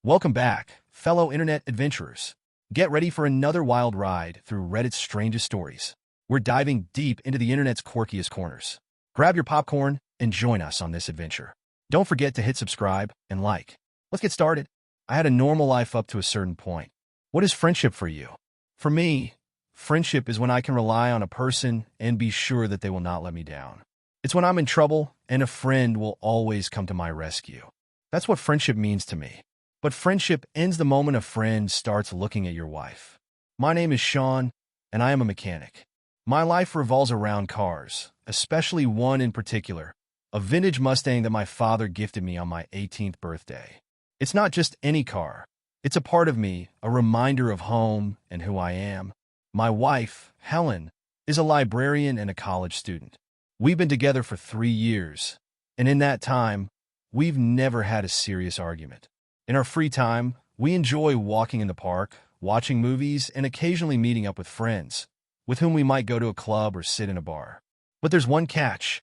Welcome back, fellow internet adventurers. Get ready for another wild ride through Reddit's strangest stories. We're diving deep into the internet's quirkiest corners. Grab your popcorn and join us on this adventure. Don't forget to hit subscribe and like. Let's get started. I had a normal life up to a certain point. What is friendship for you? For me, friendship is when I can rely on a person and be sure that they will not let me down. It's when I'm in trouble and a friend will always come to my rescue. That's what friendship means to me. But friendship ends the moment a friend starts looking at your wife. My name is Sean, and I am a mechanic. My life revolves around cars, especially one in particular, a vintage Mustang that my father gifted me on my 18th birthday. It's not just any car. It's a part of me, a reminder of home and who I am. My wife, Helen, is a librarian and a college student. We've been together for 3 years, and in that time, we've never had a serious argument. In our free time, we enjoy walking in the park, watching movies, and occasionally meeting up with friends, with whom we might go to a club or sit in a bar. But there's one catch: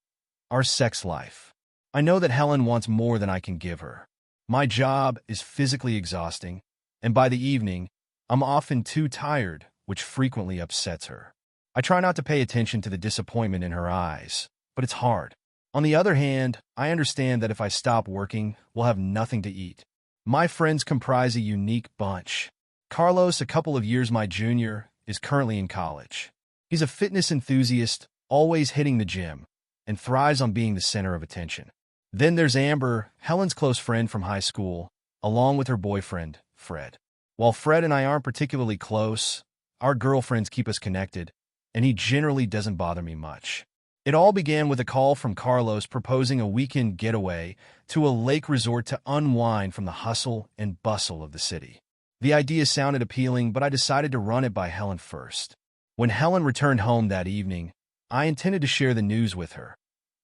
our sex life. I know that Helen wants more than I can give her. My job is physically exhausting, and by the evening, I'm often too tired, which frequently upsets her. I try not to pay attention to the disappointment in her eyes, but it's hard. On the other hand, I understand that if I stop working, we'll have nothing to eat. My friends comprise a unique bunch. Carlos, a couple of years my junior, is currently in college. He's a fitness enthusiast, always hitting the gym, and thrives on being the center of attention. Then there's Amber, Helen's close friend from high school, along with her boyfriend, Fred. While Fred and I aren't particularly close, our girlfriends keep us connected, and he generally doesn't bother me much. It all began with a call from Carlos proposing a weekend getaway to a lake resort to unwind from the hustle and bustle of the city. The idea sounded appealing, but I decided to run it by Helen first. When Helen returned home that evening, I intended to share the news with her,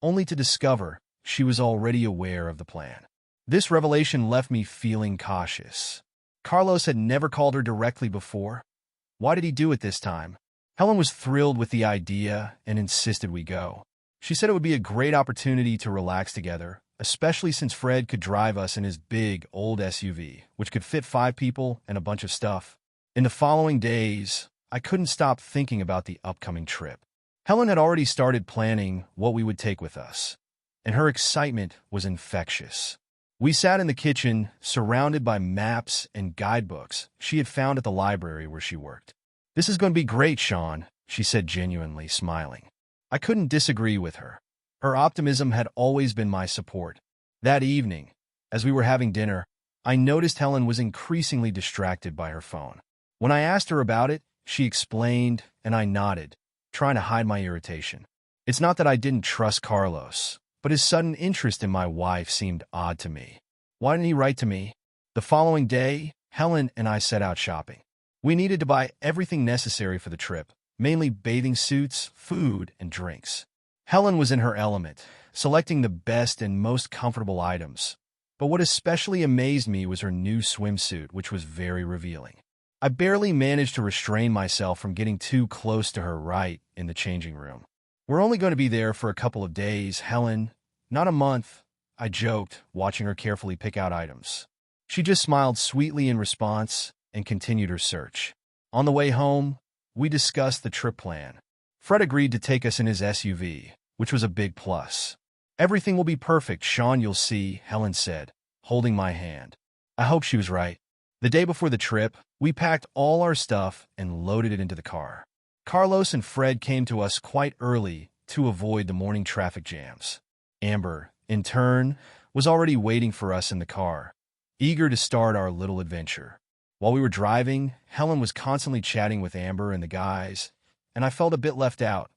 only to discover she was already aware of the plan. This revelation left me feeling cautious. Carlos had never called her directly before. Why did he do it this time? Helen was thrilled with the idea and insisted we go. She said it would be a great opportunity to relax together, especially since Fred could drive us in his big, old SUV, which could fit 5 people and a bunch of stuff. In the following days, I couldn't stop thinking about the upcoming trip. Helen had already started planning what we would take with us, and her excitement was infectious. We sat in the kitchen, surrounded by maps and guidebooks she had found at the library where she worked. "This is going to be great, Sean," she said, genuinely smiling. I couldn't disagree with her. Her optimism had always been my support. That evening, as we were having dinner, I noticed Helen was increasingly distracted by her phone. When I asked her about it, she explained, and I nodded, trying to hide my irritation. It's not that I didn't trust Carlos, but his sudden interest in my wife seemed odd to me. Why didn't he write to me? The following day, Helen and I set out shopping. We needed to buy everything necessary for the trip, mainly bathing suits, food, and drinks. Helen was in her element, selecting the best and most comfortable items. But what especially amazed me was her new swimsuit, which was very revealing. I barely managed to restrain myself from getting too close to her right in the changing room. "We're only going to be there for a couple of days, Helen, not a month," I joked, watching her carefully pick out items. She just smiled sweetly in response and continued her search. On the way home, we discussed the trip plan. Fred agreed to take us in his SUV, which was a big plus. "Everything will be perfect, Sean, you'll see," Helen said, holding my hand. I hope she was right. The day before the trip, we packed all our stuff and loaded it into the car. Carlos and Fred came to us quite early to avoid the morning traffic jams. Amber, in turn, was already waiting for us in the car, eager to start our little adventure. While we were driving, Helen was constantly chatting with Amber and the guys, and I felt a bit left out.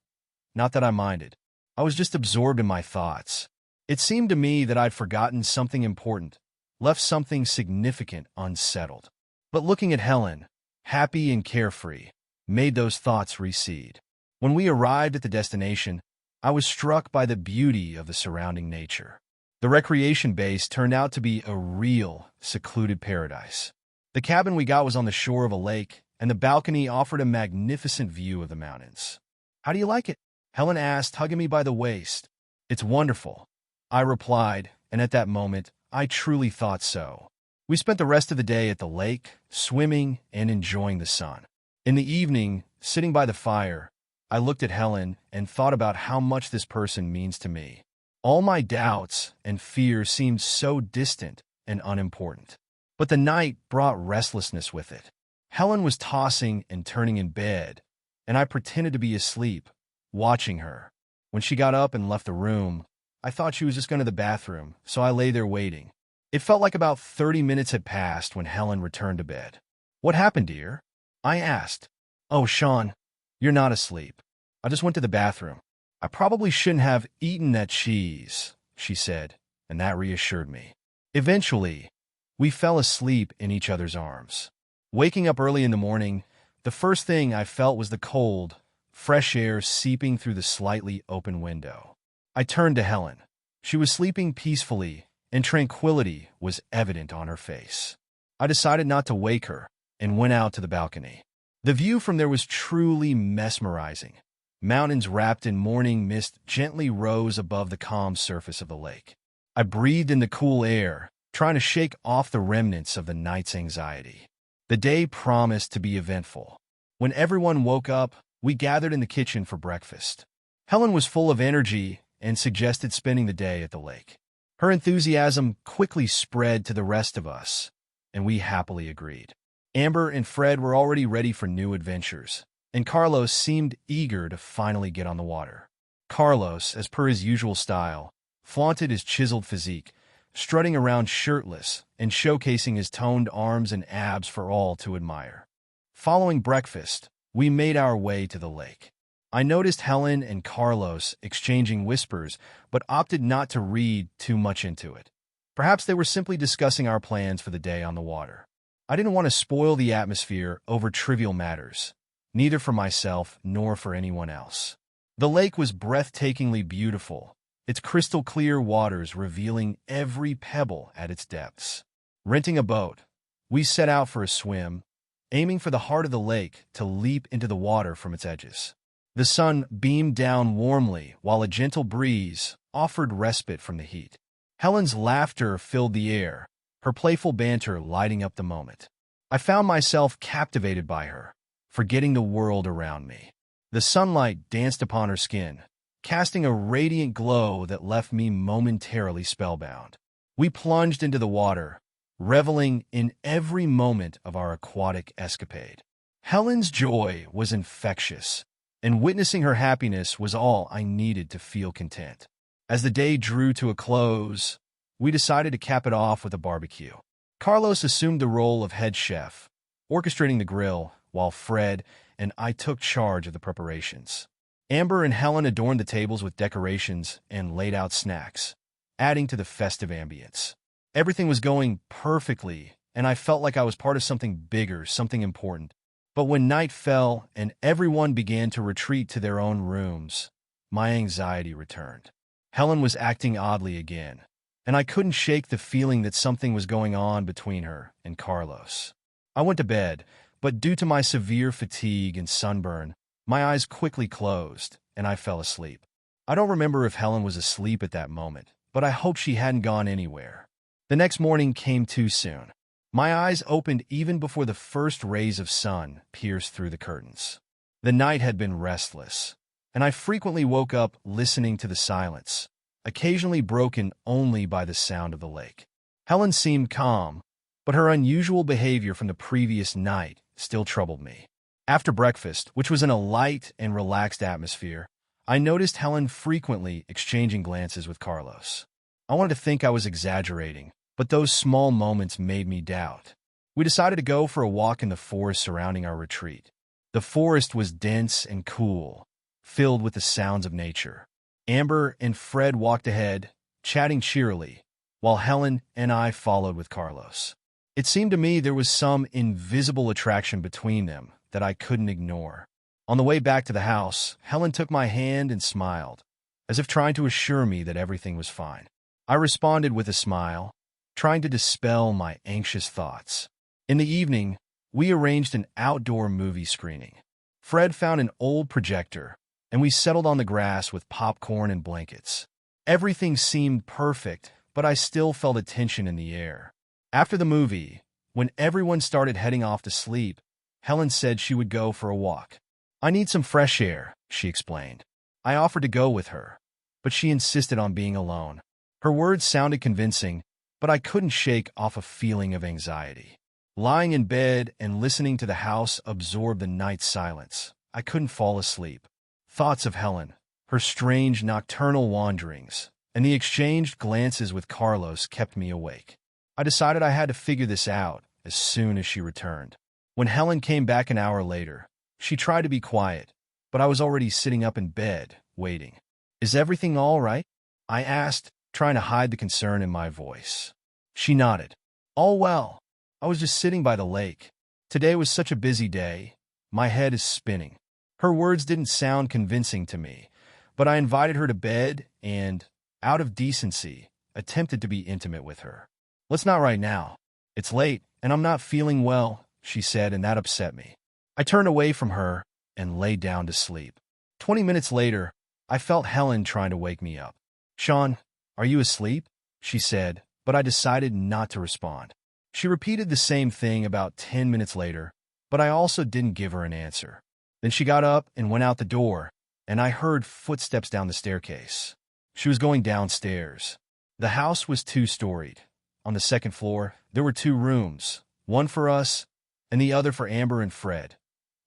Not that I minded. I was just absorbed in my thoughts. It seemed to me that I'd forgotten something important, left something significant unsettled. But looking at Helen, happy and carefree, made those thoughts recede. When we arrived at the destination, I was struck by the beauty of the surrounding nature. The recreation base turned out to be a real, secluded paradise. The cabin we got was on the shore of a lake, and the balcony offered a magnificent view of the mountains. "How do you like it?" Helen asked, hugging me by the waist. "It's wonderful," I replied, and at that moment, I truly thought so. We spent the rest of the day at the lake, swimming and enjoying the sun. In the evening, sitting by the fire, I looked at Helen and thought about how much this person means to me. All my doubts and fears seemed so distant and unimportant. But the night brought restlessness with it. Helen was tossing and turning in bed, and I pretended to be asleep, watching her. When she got up and left the room, I thought she was just going to the bathroom, so I lay there waiting. It felt like about 30 minutes had passed when Helen returned to bed. "What happened, dear?" I asked. "Oh, Sean, you're not asleep. I just went to the bathroom. I probably shouldn't have eaten that cheese," she said, and that reassured me. Eventually, we fell asleep in each other's arms. Waking up early in the morning, the first thing I felt was the cold, fresh air seeping through the slightly open window. I turned to Helen. She was sleeping peacefully, and tranquility was evident on her face. I decided not to wake her and went out to the balcony. The view from there was truly mesmerizing. Mountains wrapped in morning mist gently rose above the calm surface of the lake. I breathed in the cool air, trying to shake off the remnants of the night's anxiety. The day promised to be eventful. When everyone woke up, we gathered in the kitchen for breakfast. Helen was full of energy and suggested spending the day at the lake. Her enthusiasm quickly spread to the rest of us, and we happily agreed. Amber and Fred were already ready for new adventures, and Carlos seemed eager to finally get on the water. Carlos, as per his usual style, flaunted his chiseled physique, strutting around shirtless and showcasing his toned arms and abs for all to admire. Following breakfast, we made our way to the lake. I noticed Helen and Carlos exchanging whispers, but opted not to read too much into it. Perhaps they were simply discussing our plans for the day on the water. I didn't want to spoil the atmosphere over trivial matters, neither for myself nor for anyone else. The lake was breathtakingly beautiful, its crystal-clear waters revealing every pebble at its depths. Renting a boat, we set out for a swim, aiming for the heart of the lake to leap into the water from its edges. The sun beamed down warmly while a gentle breeze offered respite from the heat. Helen's laughter filled the air, her playful banter lighting up the moment. I found myself captivated by her, forgetting the world around me. The sunlight danced upon her skin, casting a radiant glow that left me momentarily spellbound. We plunged into the water, reveling in every moment of our aquatic escapade. Helen's joy was infectious, and witnessing her happiness was all I needed to feel content. As the day drew to a close, we decided to cap it off with a barbecue. Carlos assumed the role of head chef, orchestrating the grill, while Fred and I took charge of the preparations. Amber and Helen adorned the tables with decorations and laid out snacks, adding to the festive ambience. Everything was going perfectly, and I felt like I was part of something bigger, something important. But when night fell and everyone began to retreat to their own rooms, my anxiety returned. Helen was acting oddly again, and I couldn't shake the feeling that something was going on between her and Carlos. I went to bed, but due to my severe fatigue and sunburn, my eyes quickly closed, and I fell asleep. I don't remember if Helen was asleep at that moment, but I hope she hadn't gone anywhere. The next morning came too soon. My eyes opened even before the first rays of sun pierced through the curtains. The night had been restless, and I frequently woke up listening to the silence, occasionally broken only by the sound of the lake. Helen seemed calm, but her unusual behavior from the previous night still troubled me. After breakfast, which was in a light and relaxed atmosphere, I noticed Helen frequently exchanging glances with Carlos. I wanted to think I was exaggerating, but those small moments made me doubt. We decided to go for a walk in the forest surrounding our retreat. The forest was dense and cool, filled with the sounds of nature. Amber and Fred walked ahead, chatting cheerily, while Helen and I followed with Carlos. It seemed to me there was some invisible attraction between them that I couldn't ignore. On the way back to the house, Helen took my hand and smiled, as if trying to assure me that everything was fine. I responded with a smile, trying to dispel my anxious thoughts. In the evening, we arranged an outdoor movie screening. Fred found an old projector, and we settled on the grass with popcorn and blankets. Everything seemed perfect, but I still felt a tension in the air. After the movie, when everyone started heading off to sleep, Helen said she would go for a walk. "I need some fresh air," she explained. I offered to go with her, but she insisted on being alone. Her words sounded convincing, but I couldn't shake off a feeling of anxiety. Lying in bed and listening to the house absorb the night's silence, I couldn't fall asleep. Thoughts of Helen, her strange nocturnal wanderings, and the exchanged glances with Carlos kept me awake. I decided I had to figure this out as soon as she returned. When Helen came back an hour later, she tried to be quiet, but I was already sitting up in bed, waiting. "Is everything all right?" I asked, trying to hide the concern in my voice. She nodded. "All well. I was just sitting by the lake. Today was such a busy day. My head is spinning." Her words didn't sound convincing to me, but I invited her to bed and, out of decency, attempted to be intimate with her. "Let's not right now. It's late, and I'm not feeling well," she said, and that upset me. I turned away from her and lay down to sleep. 20 minutes later, I felt Helen trying to wake me up. "Sean, are you asleep?" she said, but I decided not to respond. She repeated the same thing about 10 minutes later, but I also didn't give her an answer. Then she got up and went out the door, and I heard footsteps down the staircase. She was going downstairs. The house was two-storied. On the second floor, there were 2 rooms, one for us and the other for Amber and Fred,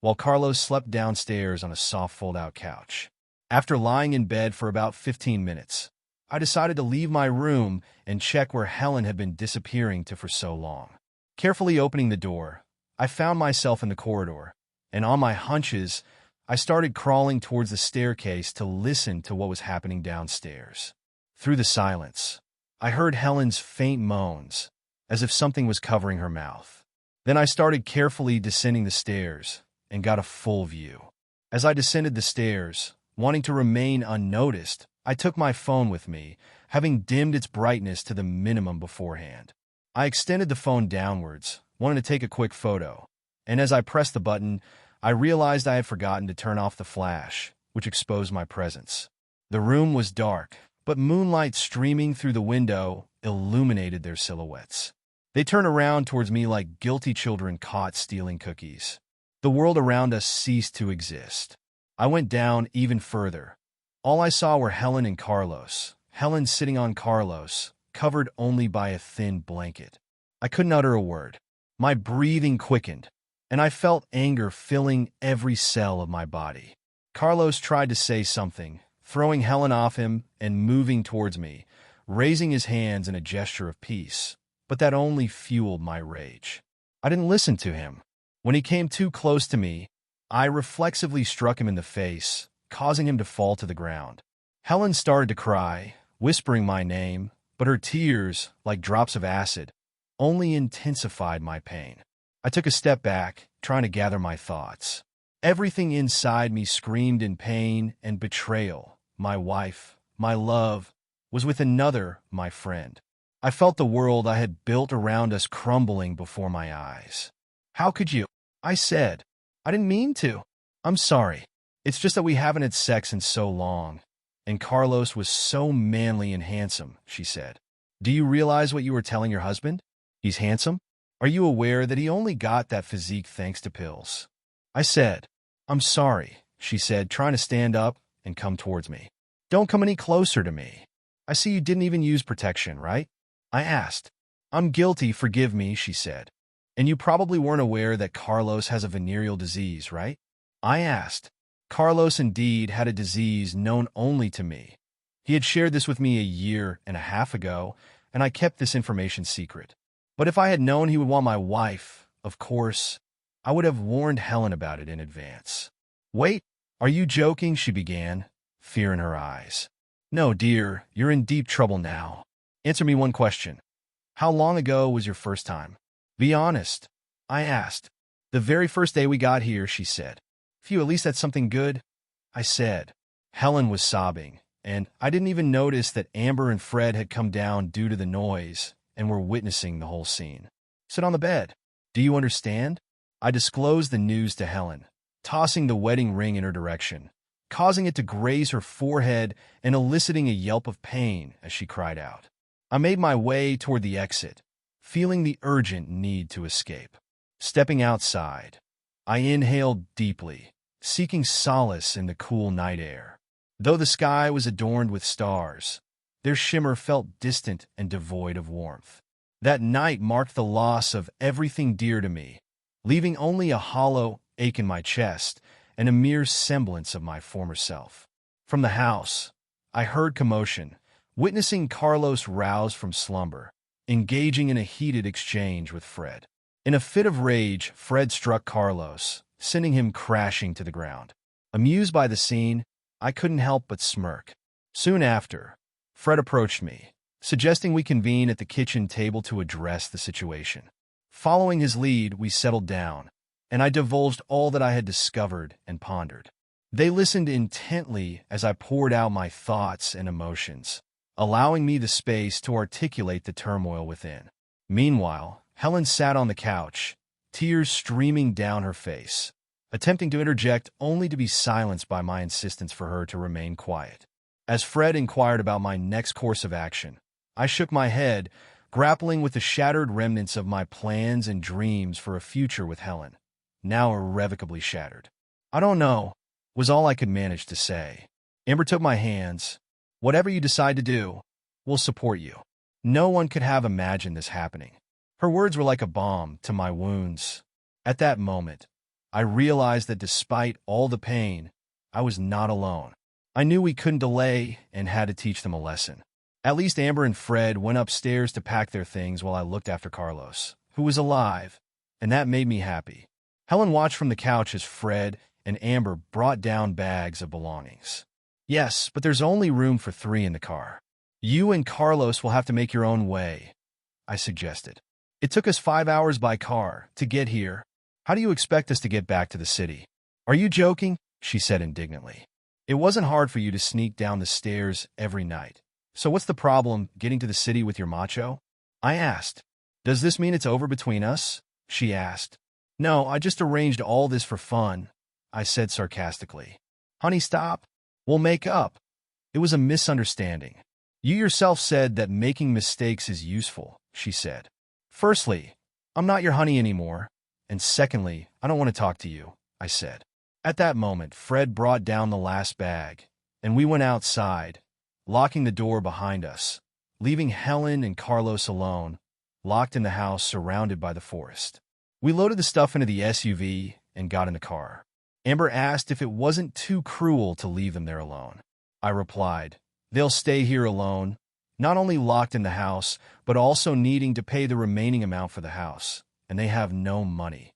while Carlos slept downstairs on a soft fold-out couch. After lying in bed for about 15 minutes, I decided to leave my room and check where Helen had been disappearing to for so long. Carefully opening the door, I found myself in the corridor, and on my hunches, I started crawling towards the staircase to listen to what was happening downstairs. Through the silence, I heard Helen's faint moans, as if something was covering her mouth. Then I started carefully descending the stairs and got a full view. As I descended the stairs, wanting to remain unnoticed, I took my phone with me, having dimmed its brightness to the minimum beforehand. I extended the phone downwards, wanting to take a quick photo, and as I pressed the button, I realized I had forgotten to turn off the flash, which exposed my presence. The room was dark, but moonlight streaming through the window illuminated their silhouettes. They turned around towards me like guilty children caught stealing cookies. The world around us ceased to exist. I went down even further. All I saw were Helen and Carlos. Helen sitting on Carlos, covered only by a thin blanket. I couldn't utter a word. My breathing quickened, and I felt anger filling every cell of my body. Carlos tried to say something, throwing Helen off him and moving towards me, raising his hands in a gesture of peace, but that only fueled my rage. I didn't listen to him. When he came too close to me, I reflexively struck him in the face, causing him to fall to the ground. Helen started to cry, whispering my name, but her tears, like drops of acid, only intensified my pain. I took a step back, trying to gather my thoughts. Everything inside me screamed in pain and betrayal. My wife, my love, was with another, my friend. I felt the world I had built around us crumbling before my eyes. "How could you?" I said. "I didn't mean to. I'm sorry. It's just that we haven't had sex in so long. And Carlos was so manly and handsome," she said. "Do you realize what you were telling your husband? He's handsome? Are you aware that he only got that physique thanks to pills?" I said. "I'm sorry," she said, trying to stand up and come towards me. "Don't come any closer to me. I see you didn't even use protection, right?" I asked. "I'm guilty, forgive me," she said. "And you probably weren't aware that Carlos has a venereal disease, right?" I asked. Carlos indeed had a disease known only to me. He had shared this with me 1.5 years ago, and I kept this information secret. But if I had known he would want my wife, of course, I would have warned Helen about it in advance. "Wait, are you joking?" she began, fear in her eyes. "No, dear, you're in deep trouble now. Answer me one question. How long ago was your first time? Be honest," I asked. "The very first day we got here," she said. "Phew, at least that's something good," I said. Helen was sobbing, and I didn't even notice that Amber and Fred had come down due to the noise and were witnessing the whole scene. "Sit on the bed. Do you understand?" I disclosed the news to Helen, tossing the wedding ring in her direction, causing it to graze her forehead and eliciting a yelp of pain as she cried out. I made my way toward the exit, feeling the urgent need to escape. Stepping outside, I inhaled deeply, seeking solace in the cool night air. Though the sky was adorned with stars, their shimmer felt distant and devoid of warmth. That night marked the loss of everything dear to me, leaving only a hollow ache in my chest and a mere semblance of my former self. From the house, I heard commotion, witnessing Carlos rouse from slumber, engaging in a heated exchange with Fred. In a fit of rage, Fred struck Carlos, sending him crashing to the ground. Amused by the scene, I couldn't help but smirk. Soon after, Fred approached me, suggesting we convene at the kitchen table to address the situation. Following his lead, we settled down, and I divulged all that I had discovered and pondered. They listened intently as I poured out my thoughts and emotions, allowing me the space to articulate the turmoil within. Meanwhile, Helen sat on the couch, tears streaming down her face, attempting to interject only to be silenced by my insistence for her to remain quiet. As Fred inquired about my next course of action, I shook my head, grappling with the shattered remnants of my plans and dreams for a future with Helen, now irrevocably shattered. "I don't know," was all I could manage to say. Amber took my hands. "Whatever you decide to do, we'll support you." No one could have imagined this happening. Her words were like a balm to my wounds. At that moment, I realized that despite all the pain, I was not alone. I knew we couldn't delay and had to teach them a lesson. At least Amber and Fred went upstairs to pack their things while I looked after Carlos, who was alive, and that made me happy. Helen watched from the couch as Fred and Amber brought down bags of belongings. "Yes, but there's only room for 3 in the car. You and Carlos will have to make your own way," I suggested. "It took us 5 hours by car to get here. How do you expect us to get back to the city?" "Are you joking?" she said indignantly. "It wasn't hard for you to sneak down the stairs every night. So what's the problem getting to the city with your macho?" I asked. "Does this mean it's over between us?" she asked. "No, I just arranged all this for fun," I said sarcastically. "Honey, stop. We'll make up. It was a misunderstanding. You yourself said that making mistakes is useful," she said. "Firstly, I'm not your honey anymore, and secondly, I don't want to talk to you," I said. At that moment, Fred brought down the last bag, and we went outside, locking the door behind us, leaving Helen and Carlos alone, locked in the house surrounded by the forest. We loaded the stuff into the SUV and got in the car. Amber asked if it wasn't too cruel to leave them there alone. I replied, "They'll stay here alone, not only locked in the house, but also needing to pay the remaining amount for the house, and they have no money."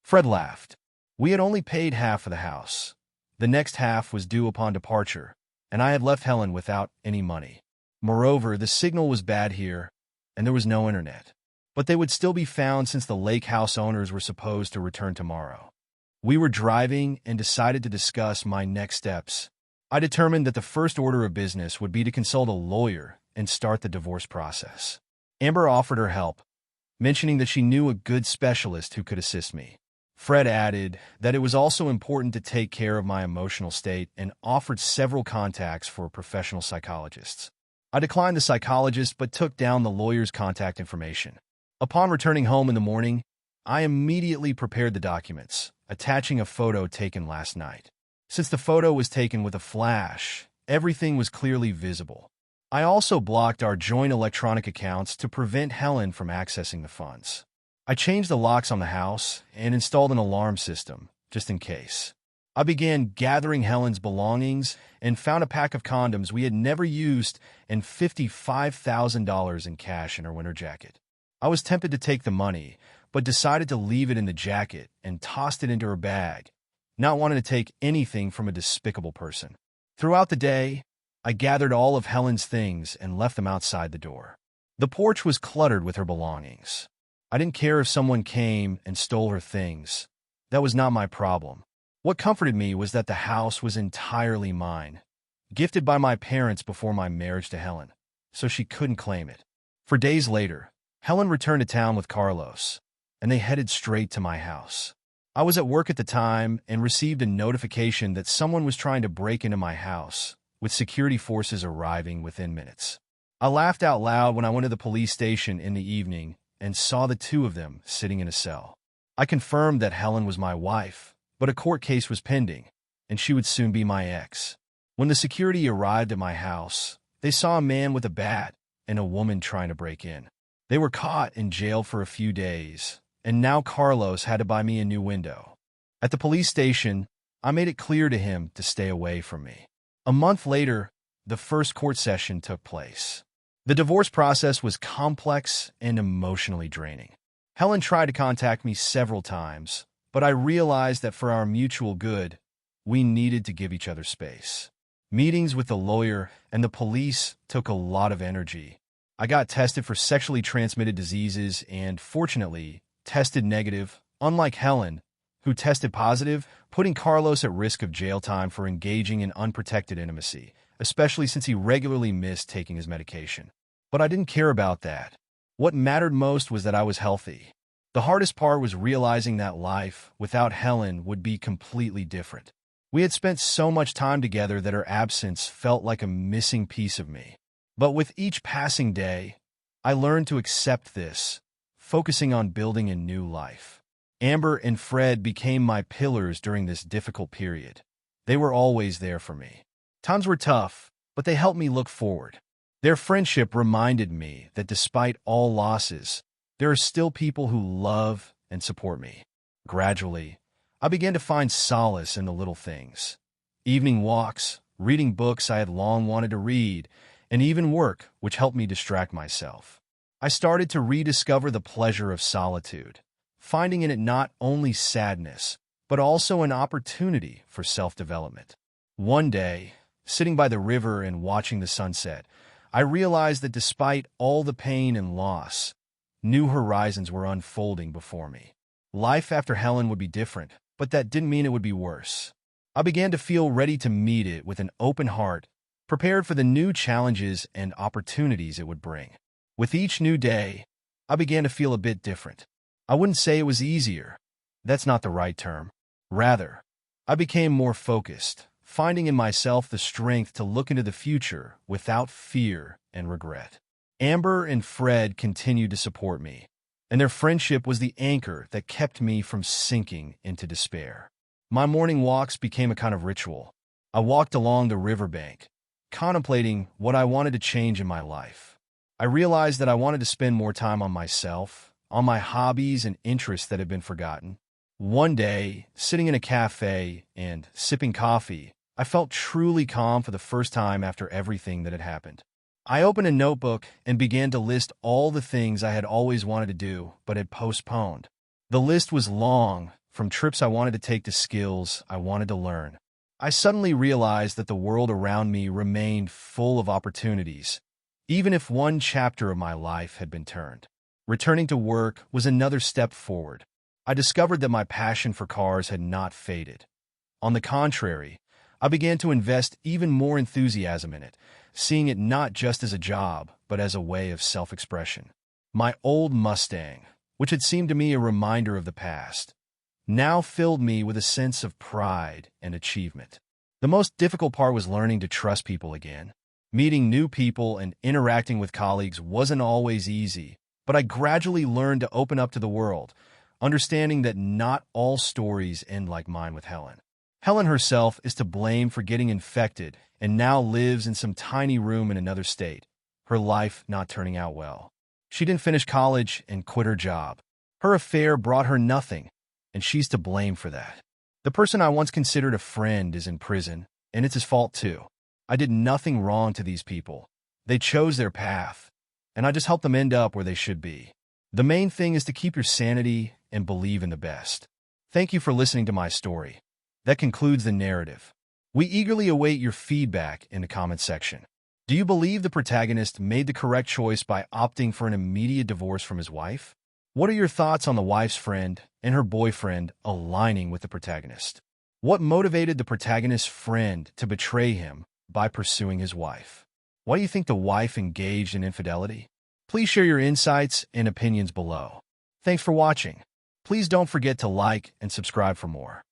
Fred laughed. We had only paid half of the house. The next half was due upon departure, and I had left Helen without any money. Moreover, the signal was bad here, and there was no internet. But they would still be found since the lake house owners were supposed to return tomorrow. We were driving and decided to discuss my next steps. I determined that the first order of business would be to consult a lawyer and start the divorce process. Amber offered her help, mentioning that she knew a good specialist who could assist me. Fred added that it was also important to take care of my emotional state and offered several contacts for professional psychologists. I declined the psychologist but took down the lawyer's contact information. Upon returning home in the morning, I immediately prepared the documents, attaching a photo taken last night. Since the photo was taken with a flash, everything was clearly visible. I also blocked our joint electronic accounts to prevent Helen from accessing the funds. I changed the locks on the house and installed an alarm system, just in case. I began gathering Helen's belongings and found a pack of condoms we had never used and $55,000 in cash in her winter jacket. I was tempted to take the money, but decided to leave it in the jacket and tossed it into her bag, not wanting to take anything from a despicable person. Throughout the day, I gathered all of Helen's things and left them outside the door. The porch was cluttered with her belongings. I didn't care if someone came and stole her things. That was not my problem. What comforted me was that the house was entirely mine, gifted by my parents before my marriage to Helen, so she couldn't claim it. For days later, Helen returned to town with Carlos, and they headed straight to my house. I was at work at the time and received a notification that someone was trying to break into my house, with security forces arriving within minutes. I laughed out loud when I went to the police station in the evening and saw the two of them sitting in a cell. I confirmed that Helen was my wife, but a court case was pending, and she would soon be my ex. When the security arrived at my house, they saw a man with a bat and a woman trying to break in. They were caught in jail for a few days, and now Carlos had to buy me a new window. At the police station, I made it clear to him to stay away from me. A month later, the first court session took place. The divorce process was complex and emotionally draining. Helen tried to contact me several times, but I realized that for our mutual good, we needed to give each other space. Meetings with the lawyer and the police took a lot of energy. I got tested for sexually transmitted diseases and, fortunately, tested negative, unlike Helen, who tested positive, putting Carlos at risk of jail time for engaging in unprotected intimacy, especially since he regularly missed taking his medication. But I didn't care about that. What mattered most was that I was healthy. The hardest part was realizing that life without Helen would be completely different. We had spent so much time together that her absence felt like a missing piece of me. But with each passing day, I learned to accept this, focusing on building a new life. Amber and Fred became my pillars during this difficult period. They were always there for me. Times were tough, but they helped me look forward. Their friendship reminded me that despite all losses, there are still people who love and support me. Gradually, I began to find solace in the little things. Evening walks, reading books I had long wanted to read, and even work, which helped me distract myself. I started to rediscover the pleasure of solitude, finding in it not only sadness, but also an opportunity for self-development. One day, sitting by the river and watching the sunset, I realized that despite all the pain and loss, new horizons were unfolding before me. Life after Helen would be different, but that didn't mean it would be worse. I began to feel ready to meet it with an open heart, prepared for the new challenges and opportunities it would bring. With each new day, I began to feel a bit different. I wouldn't say it was easier. That's not the right term. Rather, I became more focused, finding in myself the strength to look into the future without fear and regret. Amber and Fred continued to support me, and their friendship was the anchor that kept me from sinking into despair. My morning walks became a kind of ritual. I walked along the riverbank, contemplating what I wanted to change in my life. I realized that I wanted to spend more time on myself, on my hobbies and interests that had been forgotten. One day, sitting in a cafe and sipping coffee, I felt truly calm for the first time after everything that had happened. I opened a notebook and began to list all the things I had always wanted to do but had postponed. The list was long, from trips I wanted to take to skills I wanted to learn. I suddenly realized that the world around me remained full of opportunities, even if one chapter of my life had been turned. Returning to work was another step forward. I discovered that my passion for cars had not faded. On the contrary, I began to invest even more enthusiasm in it, seeing it not just as a job, but as a way of self-expression. My old Mustang, which had seemed to me a reminder of the past, now filled me with a sense of pride and achievement. The most difficult part was learning to trust people again. Meeting new people and interacting with colleagues wasn't always easy, but I gradually learned to open up to the world, understanding that not all stories end like mine with Helen. Helen herself is to blame for getting infected and now lives in some tiny room in another state, her life not turning out well. She didn't finish college and quit her job. Her affair brought her nothing, and she's to blame for that. The person I once considered a friend is in prison, and it's his fault too. I did nothing wrong to these people. They chose their path, and I just helped them end up where they should be. The main thing is to keep your sanity and believe in the best. Thank you for listening to my story. That concludes the narrative. We eagerly await your feedback in the comment section. Do you believe the protagonist made the correct choice by opting for an immediate divorce from his wife? What are your thoughts on the wife's friend and her boyfriend aligning with the protagonist? What motivated the protagonist's friend to betray him by pursuing his wife? Why do you think the wife engaged in infidelity? Please share your insights and opinions below. Thanks for watching. Please don't forget to like and subscribe for more.